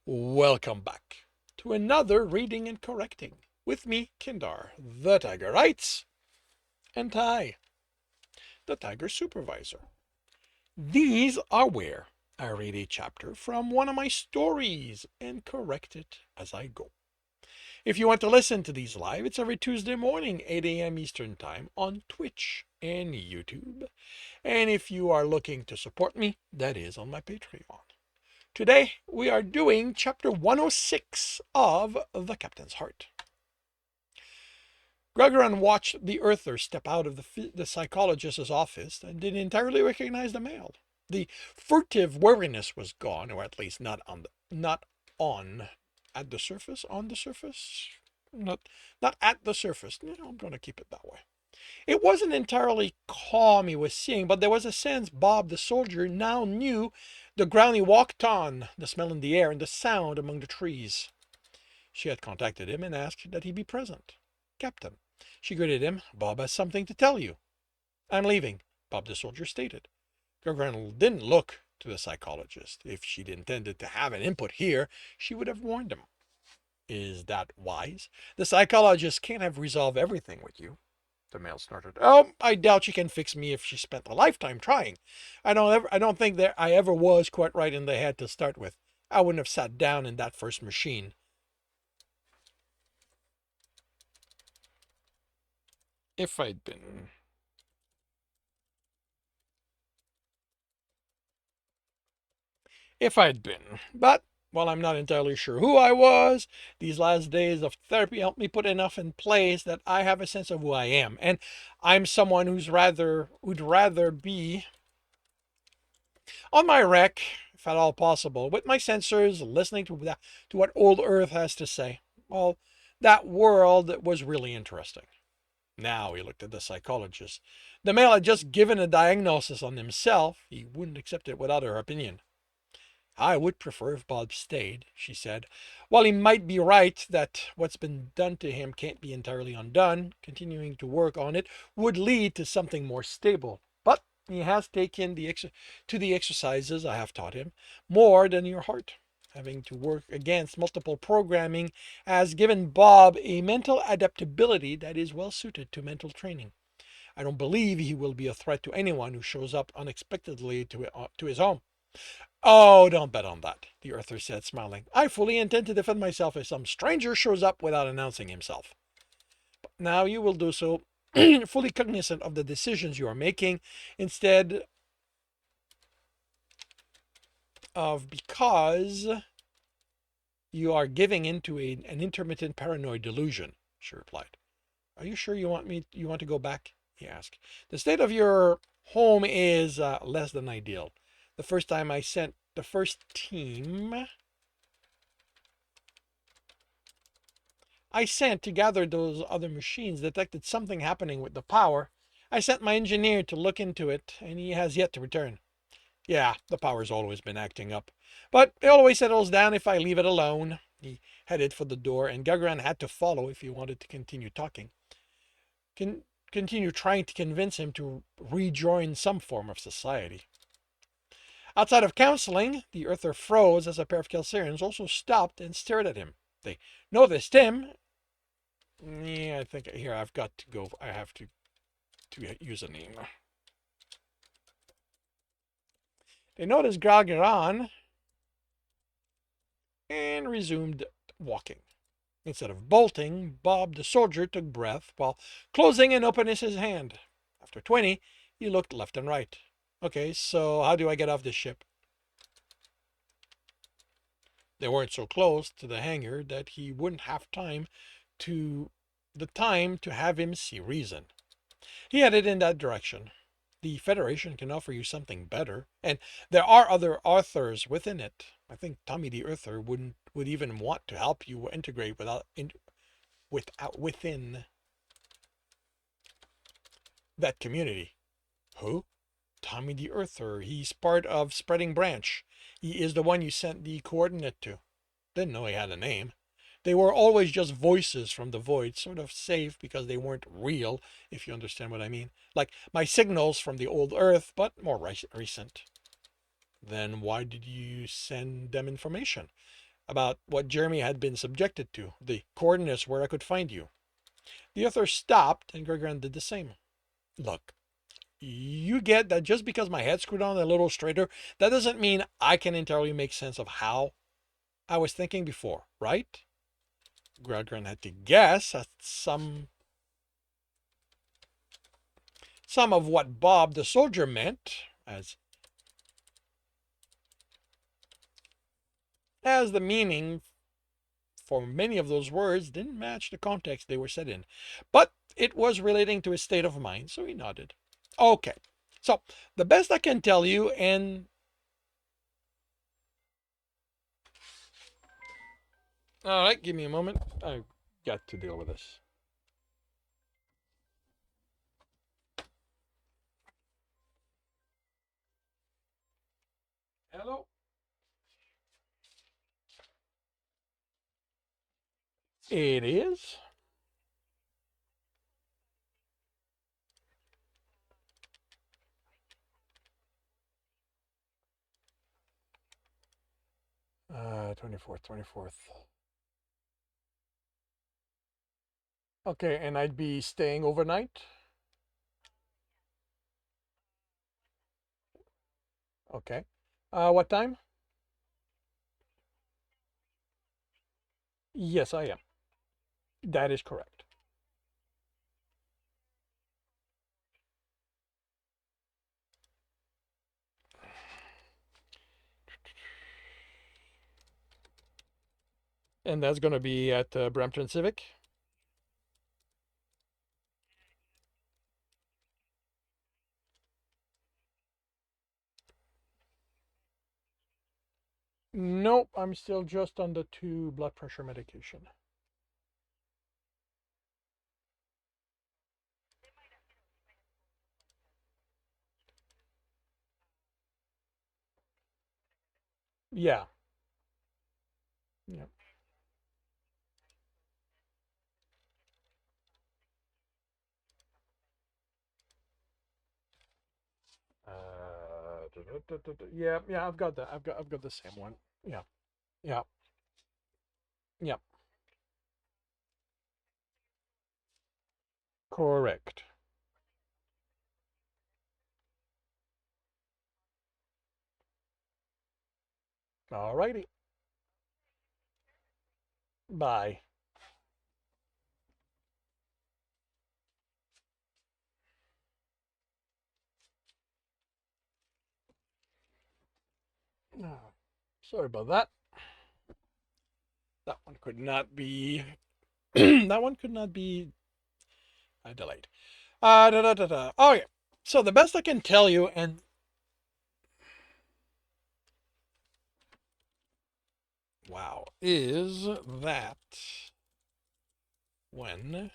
Welcome back to another reading and correcting with me, Kindar, the Tiger Writes, and Ty, the Tiger Supervisor. These are where I read a chapter from one of my stories and correct it as I go. If you want to listen to these live, it's every Tuesday morning, 8 a.m. Eastern Time on Twitch and YouTube. And if you are looking to support me, that is on my Patreon. Today, we are doing chapter 106 of The Captain's Heart. Gralgiran watched the Earther step out of the psychologist's office and didn't entirely recognize the male. The furtive wariness was gone, or at least not at the surface, on the surface, not at the surface. I'm going to keep it that way. It wasn't entirely calm he was seeing, but there was a sense Bob the soldier now knew the ground he walked on, the smell in the air, and the sound among the trees. She had contacted him and asked that he be present. Captain, she greeted him. Bob has something to tell you. I'm leaving, Bob the soldier stated. Gralgiran didn't look to the psychologist. If she'd intended to have an input here, she would have warned him. Is that wise? The psychologist can't have resolved everything with you. The male snorted. Oh, I doubt she can fix me if she spent a lifetime trying. I don't think that I ever was quite right in the head to start with. I wouldn't have sat down in that first machine. If I'd been. But, while I'm not entirely sure who I was, these last days of therapy helped me put enough in place that I have a sense of who I am. And I'm someone who'd rather be on my wreck, if at all possible, with my sensors, listening to what old Earth has to say. Well, that world was really interesting. Now he looked at the psychologist. The male had just given a diagnosis on himself. He wouldn't accept it without her opinion. I would prefer if Bob stayed, she said. While he might be right that what's been done to him can't be entirely undone, continuing to work on it would lead to something more stable. But he has taken to the exercises I have taught him more than your heart. Having to work against multiple programming has given Bob a mental adaptability that is well suited to mental training. I don't believe he will be a threat to anyone who shows up unexpectedly to his home. Oh, don't bet on that, the Earther said, smiling. I fully intend to defend myself if some stranger shows up without announcing himself. But now you will do so fully cognizant of the decisions you are making instead of because you are giving into an intermittent paranoid delusion, she replied. Are you sure you want to go back? He asked. The state of your home is less than ideal. The first time I sent the first team I sent to gather those other machines detected something happening with the power. I sent my engineer to look into it, and he has yet to return. Yeah, the power's always been acting up. But it always settles down if I leave it alone. He headed for the door, and Gralgiran had to follow if he wanted to continue talking. Continue trying to convince him to rejoin some form of society. Outside of counseling, the Earther froze as a pair of Kelsirians also stopped and stared at him. They noticed him. Yeah, I think here I've got to go. I have to use a name. They noticed Gralgiran and resumed walking. Instead of bolting, Bob the soldier took breath while closing and opening his hand. After 20, he looked left and right. Okay, so how do I get off this ship? They weren't so close to the hangar that he wouldn't have time to have him see reason. He headed in that direction. The Federation can offer you something better, and there are other authors within it. I think Tommy the Earther would even want to help you integrate within that community. Who? Tommy the Earther. He's part of Spreading Branch. He is the one you sent the coordinate to. Didn't know he had a name. They were always just voices from the void, sort of safe because they weren't real, if you understand what I mean. Like my signals from the old Earth, but more recent. Then why did you send them information? about what Jeremy had been subjected to, the coordinates where I could find you. The Earther stopped, and Gralgiran did the same. Look, you get that just because my head's screwed on a little straighter, that doesn't mean I can entirely make sense of how I was thinking before, right? Gralgiran had to guess at some of what Bob the soldier meant, as the meaning for many of those words didn't match the context they were said in. But it was relating to his state of mind, so he nodded. Okay, so the best I can tell you, and all right, give me a moment. I've got to deal with this. Hello. It is. 24th, 24th. Okay, and I'd be staying overnight? Okay. What time? Yes, I am. That is correct. And that's going to be at Brampton Civic? Nope, I'm still just on the 2 blood pressure medication. Yeah. Yeah. Yeah, yeah, I've got that. I've got the same one. Yeah. Yeah. Yeah. Correct. All righty. Bye. Oh, sorry about that. That one could not be. That one could not be delayed. Da, da, da, da. Oh, yeah. So the best I can tell you, and wow, is that when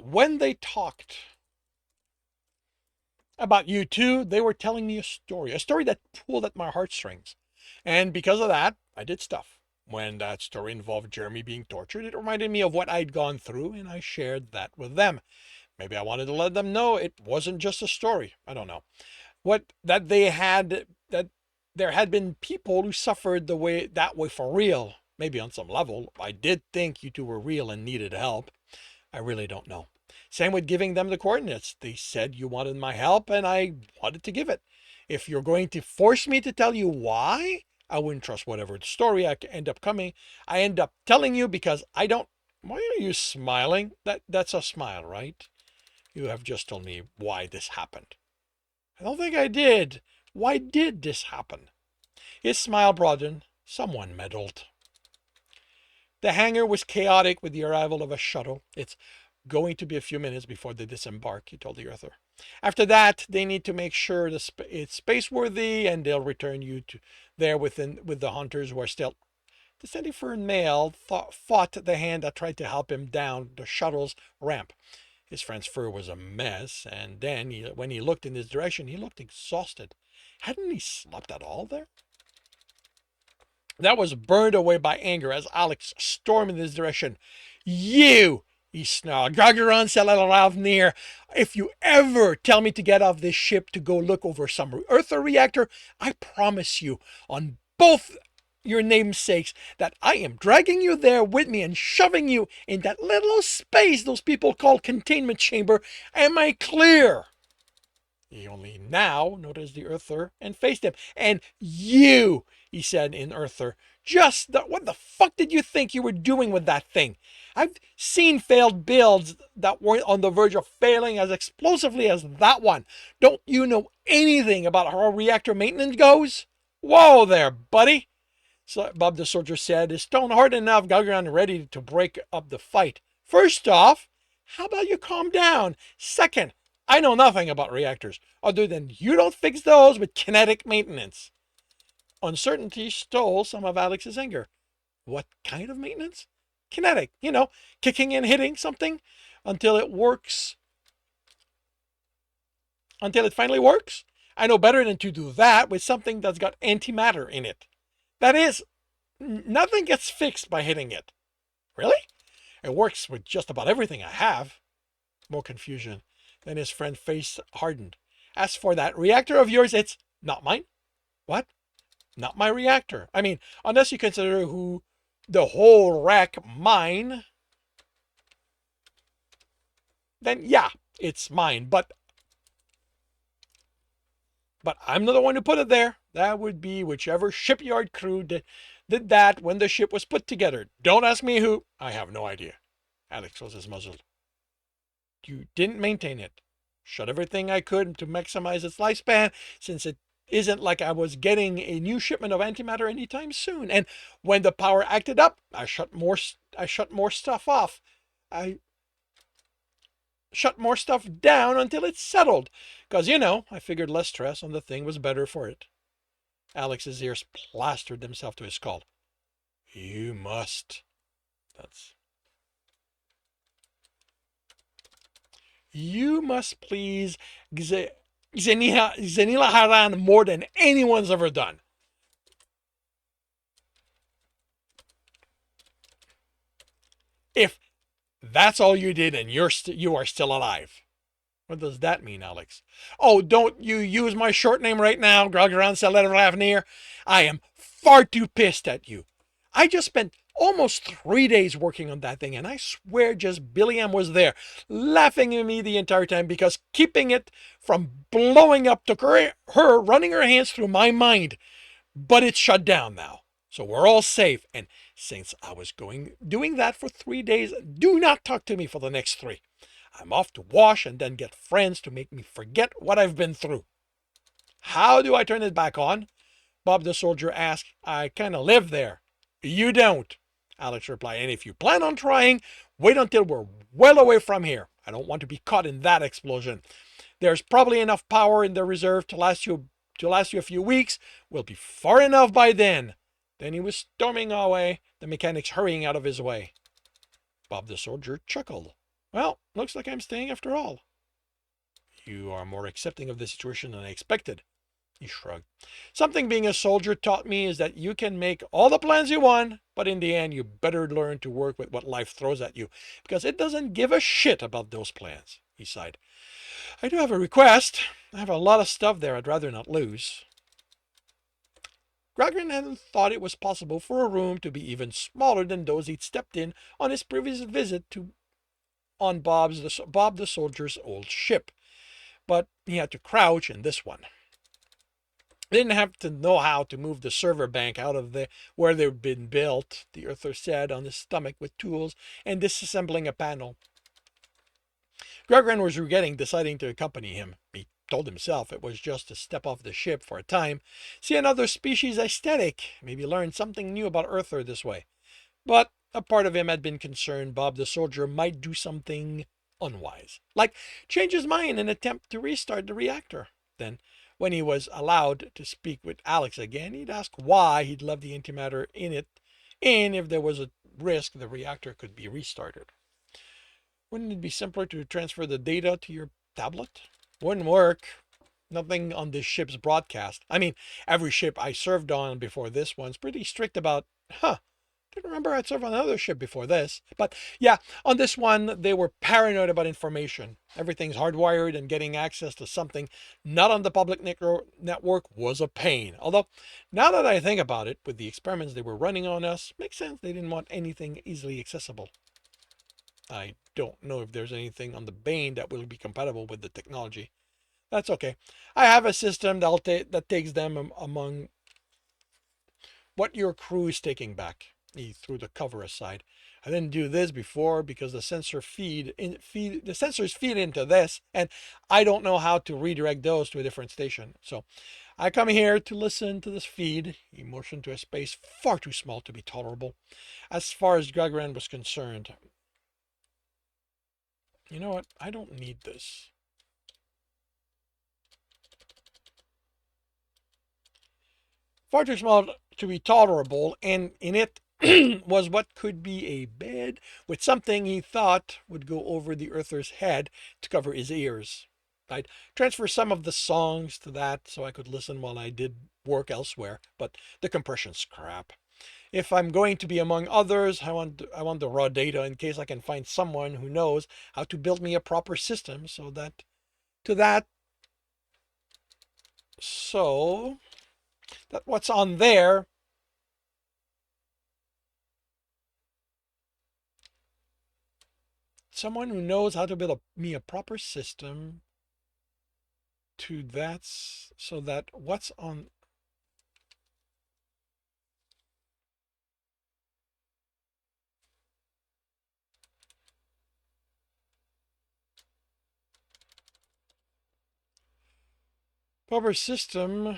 when they talked about you two, they were telling me a story that pulled at my heartstrings. And because of that, I did stuff. When that story involved Jeremy being tortured, it reminded me of what I'd gone through, and I shared that with them. Maybe I wanted to let them know it wasn't just a story. I don't know. What that there had been people who suffered that way for real. Maybe on some level, I did think you two were real and needed help. I really don't know. Same with giving them the coordinates. They said you wanted my help and I wanted to give it. If you're going to force me to tell you why, I wouldn't trust whatever story I end up coming. I end up telling you because I don't. Why are you smiling? That's a smile, right? You have just told me why this happened. I don't think I did. Why did this happen? His smile broadened. Someone meddled. The hangar was chaotic with the arrival of a shuttle. It's going to be a few minutes before they disembark, he told the Earther. After that, they need to make sure it's space-worthy, and they'll return you to there with the hunters who are still. The steady fern male fought the hand that tried to help him down the shuttle's ramp. His friend's fur was a mess, and then when he looked in his direction, he looked exhausted. Hadn't he slept at all there? That was burned away by anger as Alex stormed in his direction. You, he snarled. Gralgiran Salalavnir, if you ever tell me to get off this ship to go look over some Earther reactor, I promise you, on both your namesakes that I am dragging you there with me and shoving you in that little space those people call containment chamber. Am I clear? He only now noticed the Earther and faced him. And you, he said in Earther, what the fuck did you think you were doing with that thing? I've seen failed builds that weren't on the verge of failing as explosively as that one. Don't you know anything about how reactor maintenance goes? Whoa there, buddy. So Bob the soldier said, his tone hard enough, Gralgiran ready to break up the fight. First off, how about you calm down? Second, I know nothing about reactors, other than you don't fix those with kinetic maintenance. Uncertainty stole some of Alex's anger. What kind of maintenance? Kinetic, kicking and hitting something until it works. Until it finally works? I know better than to do that with something that's got antimatter in it. That is, nothing gets fixed by hitting it. Really? It works with just about everything I have. More confusion. Then his friend's face hardened. As for that reactor of yours, it's not mine. What? Not my reactor. I mean, unless you consider the whole wreck mine, then yeah, it's mine. But I'm not the one who put it there. That would be whichever shipyard crew did that when the ship was put together. Don't ask me who. I have no idea. Alex was muzzled. You didn't maintain it. Shut everything I could to maximize its lifespan, since it isn't like I was getting a new shipment of antimatter anytime soon. And when the power acted up, I shut more stuff off. I shut more stuff down until it settled. Because, I figured less stress on the thing was better for it. Alex's ears plastered themselves to his skull. You must. You must please Xenila Haran more than anyone's ever done. If that's all you did and you are still alive. What does that mean, Alex? Oh, don't you use my short name right now, Gralgiran Saledravnir. I am far too pissed at you. I just spent almost 3 days working on that thing, and I swear just Billiam was there, laughing at me the entire time because keeping it from blowing up took her running her hands through my mind. But it's shut down now, so we're all safe. And since I was doing that for 3 days, do not talk to me for the next 3. I'm off to wash and then get friends to make me forget what I've been through. How do I turn it back on? Bob the soldier asked. I kind of live there. You don't, Alex replied. And if you plan on trying, wait until we're well away from here. I don't want to be caught in that explosion. There's probably enough power in the reserve to last you a few weeks. We'll be far enough by then. Then he was storming away, the mechanics hurrying out of his way. Bob the soldier chuckled. Well, looks like I'm staying after all. You are more accepting of the situation than I expected. He shrugged. Something being a soldier taught me is that you can make all the plans you want, but in the end you better learn to work with what life throws at you, because it doesn't give a shit about those plans. He sighed. I do have a request. I have a lot of stuff there I'd rather not lose. Gralgiran hadn't thought it was possible for a room to be even smaller than those he'd stepped in on his previous visit on Bob the soldier's old ship. But he had to crouch in this one. They didn't have to know how to move the server bank out of where they'd been built, the Earther said, on his stomach with tools and disassembling a panel. Gralgiran was regretting deciding to accompany him. He told himself it was just to step off the ship for a time, see another species aesthetic, maybe learn something new about Earther this way. But a part of him had been concerned Bob the soldier might do something unwise, like change his mind and attempt to restart the reactor. Then, when he was allowed to speak with Alex again, he'd ask why he'd left the antimatter in if there was a risk the reactor could be restarted. Wouldn't it be simpler to transfer the data to your tablet? Wouldn't work. Nothing on this ship's broadcast. I mean, every ship I served on before this one's pretty strict about, Didn't remember I'd served on another ship before this. But yeah, on this one, they were paranoid about information. Everything's hardwired, and getting access to something not on the public network was a pain. Although, now that I think about it, with the experiments they were running on us, makes sense they didn't want anything easily accessible. I don't know if there's anything on the Bane that will be compatible with the technology. That's okay. I have a system that takes them among what your crew is taking back. He threw the cover aside. I didn't do this before because the sensors feed into this, and I don't know how to redirect those to a different station. So I come here to listen to this feed. He motioned to a space far too small to be tolerable. As far as Gralgiran was concerned, you know what? I don't need this. Far too small to be tolerable, and in it was what could be a bed with something he thought would go over the Earther's head to cover his ears. I'd transfer some of the songs to that so I could listen while I did work elsewhere, but the compression's crap. If I'm going to be among others, I want the raw data in case I can find someone who knows how to build me a proper system so that to that so that what's on there, someone who knows how to build me a proper system to that so that what's on proper system.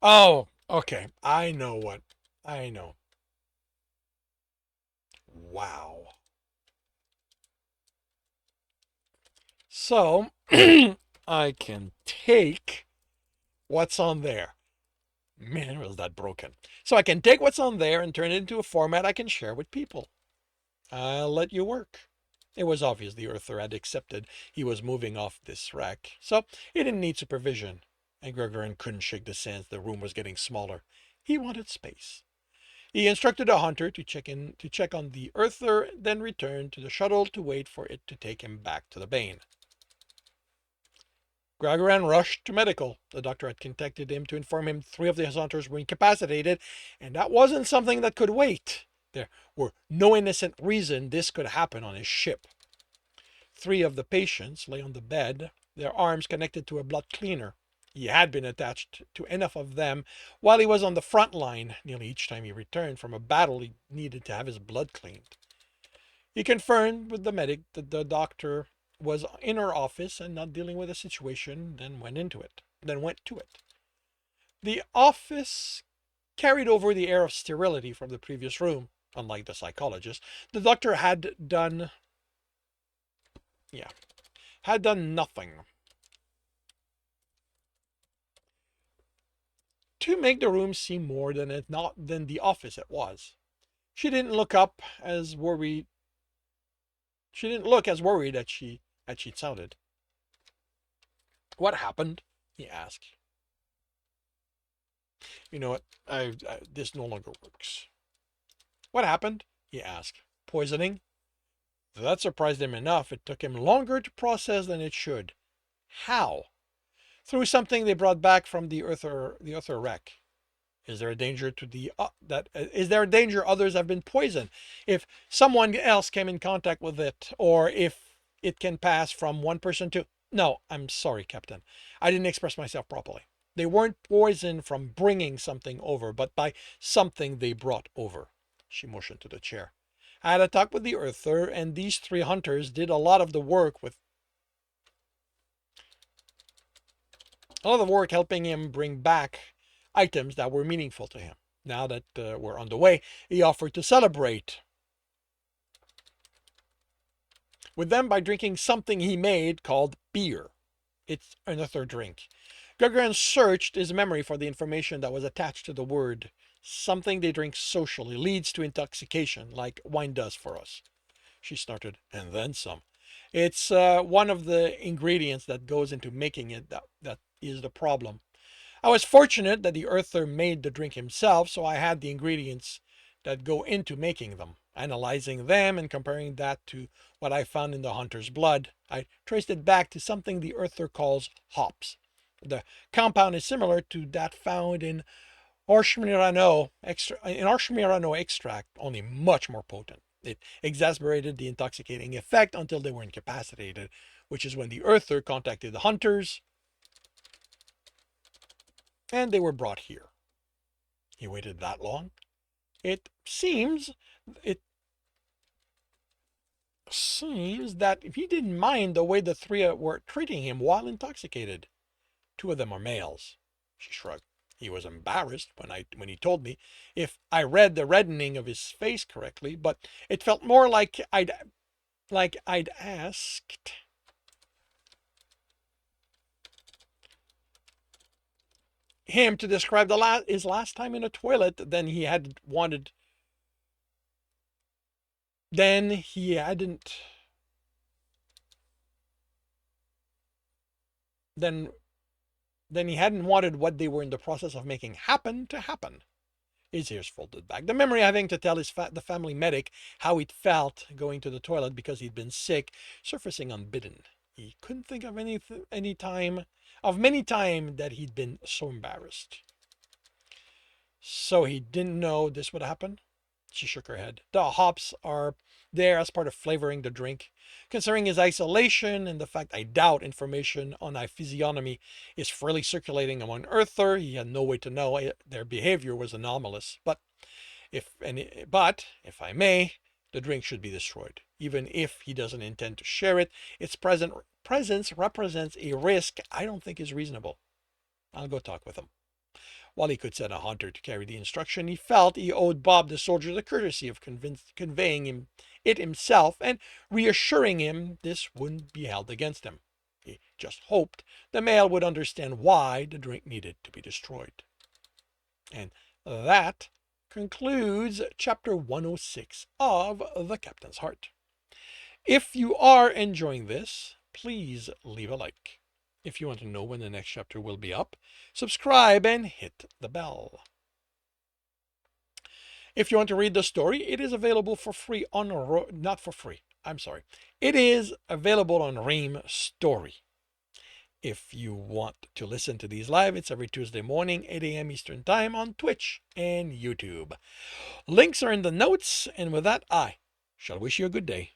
Oh, okay. I know what. I know. Wow. So I can take what's on there. Man, was that broken. So I can take what's on there and turn it into a format I can share with people. I'll let you work. It was obvious the Earther had accepted he was moving off this wreck, so he didn't need supervision. And Gralgiran couldn't shake the sense the room was getting smaller. He wanted space. He instructed a hunter to check on the Earther, then returned to the shuttle to wait for it to take him back to the Bane. Gralgiran rushed to medical. The doctor had contacted him to inform him 3 of his hunters were incapacitated, and that wasn't something that could wait. There were no innocent reason this could happen on his ship. 3 of the patients lay on the bed, their arms connected to a blood cleaner. He had been attached to enough of them while he was on the front line. Nearly each time he returned from a battle, he needed to have his blood cleaned. He confirmed with the medic that the doctor was in her office and not dealing with a situation, then went to it. The office carried over the air of sterility from the previous room. Unlike the psychologist, the doctor had done nothing to make the room seem more than the office it was. She didn't look up as worried. She didn't look as worried as she'd sounded. What happened? He asked. You know what? This no longer works. What happened? He asked. Poisoning? That surprised him enough. It took him longer to process than it should. How? Through something they brought back from the Earther wreck. Is there a danger to is there a danger others have been poisoned if someone else came in contact with it, or if it can pass from one person to? No, I'm sorry, Captain. I didn't express myself properly. They weren't poisoned from bringing something over, but by something they brought over. She motioned to the chair. I had a talk with the Earther, and these 3 hunters did a lot of work helping him bring back items that were meaningful to him. Now that we're on the way, he offered to celebrate with them by drinking something he made called beer. It's another drink. Gralgiran searched his memory for the information that was attached to the word. Something they drink socially leads to intoxication, like wine does for us. She snorted, and then some. It's one of the ingredients that goes into making it that is the problem. I was fortunate that the Earther made the drink himself, so I had the ingredients that go into making them. Analyzing them and comparing that to what I found in the hunter's blood, I traced it back to something the earther calls hops. The compound is similar to that found in Arshmirano extract, only much more potent. It exacerbated the intoxicating effect until they were incapacitated, which is when the earther contacted the hunters and they were brought here. He waited that long? It seems that if he didn't mind the way the three were treating him while intoxicated. Two of them are males. She shrugged. He was embarrassed when he told me, if I read the reddening of his face correctly, but it felt more like I'd asked him to describe his last time in a toilet than he had wanted. Then he hadn't. Then he hadn't wanted what they were in the process of making happen to happen. His ears folded back. The memory having to tell the family medic how it felt going to the toilet because he'd been sick, surfacing unbidden. He couldn't think of many time that he'd been so embarrassed. So he didn't know this would happen? She shook her head. The hops are there as part of flavoring the drink. Considering his isolation and the fact I doubt information on my physiognomy is freely circulating among Earther, he had no way to know their behavior was anomalous. But if I may, the drink should be destroyed. Even if he doesn't intend to share it, its presence represents a risk I don't think is reasonable. I'll go talk with him. While he could send a hunter to carry the instruction, he felt he owed Bob the soldier the courtesy of conveying it himself and reassuring him this wouldn't be held against him. He just hoped the male would understand why the drink needed to be destroyed. And that concludes chapter 106 of The Captain's Heart. If you are enjoying this, please leave a like. If you want to know when the next chapter will be up, subscribe and hit the bell. If you want to read the story, it is available for free on not for free. I'm sorry. It is available on Ream Story. If you want to listen to these live, it's every Tuesday morning, 8 a.m. Eastern Time on Twitch and YouTube. Links are in the notes, and with that, I shall wish you a good day.